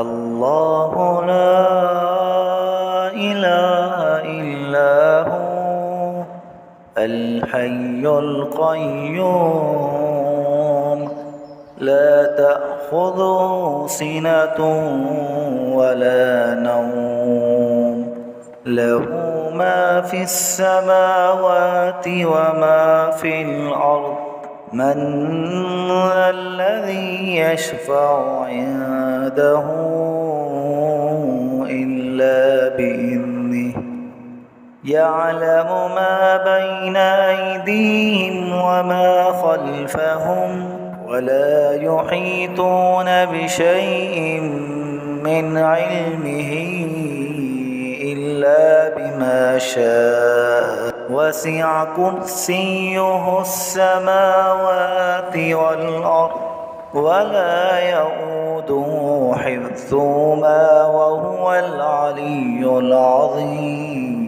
الله لا إله إلا هو الحي القيوم لا تأخذه سنة ولا نوم له ما في السماوات وما في الأرض من ذا الذي يشفع عنده إلا بإذنه يعلم ما بين أيديهم وما خلفهم ولا يحيطون بشيء من علمه إلا بما شاء وسع كرسيه السماوات والأرض ولا يئوده حفظهما وهو العلي العظيم.